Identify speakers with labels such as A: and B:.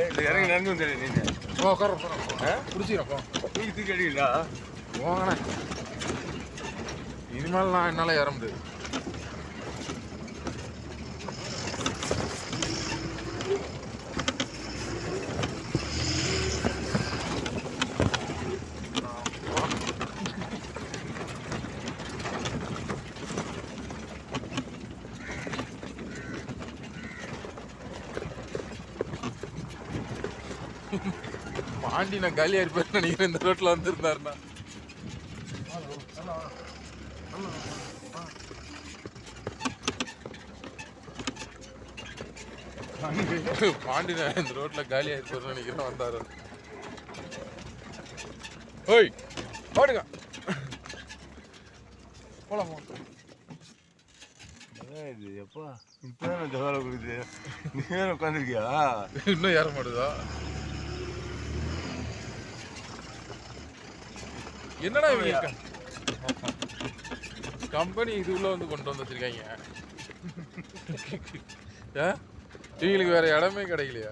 A: இல்லை இறங்கி நடந்து வந்துடு நீங்கள்.
B: உட்கார பிடிச்சிக்கிறப்போ
A: தூக்கி அடிக்கலா
B: போங்கண்ணே. இனிமேல் நான் என்னால் ஏற முடியாது. பாண்டி நான் காலியா இருப்பேன் நினைக்கிறேன். இந்த ரோட்ல வந்துருந்தாருன்னா பாண்டி நான் இந்த ரோட்ல காலியா இருப்பேன் நினைக்கிறேன். வந்தாரு. ஓய் ஓடுங்க போலாம்.
A: இது எப்பா இப்போதான் ஜவால கொடுக்குது. நீ வேற உட்காந்துருக்கியா?
B: இன்னும் ஏற மாட்டுதா? என்னடா இவங்க கம்பெனி இது உள்ள வந்து கொண்டு வந்து வச்சிருக்காங்க. இவங்களுக்கு வேற இடமே கிடைக்கலையா?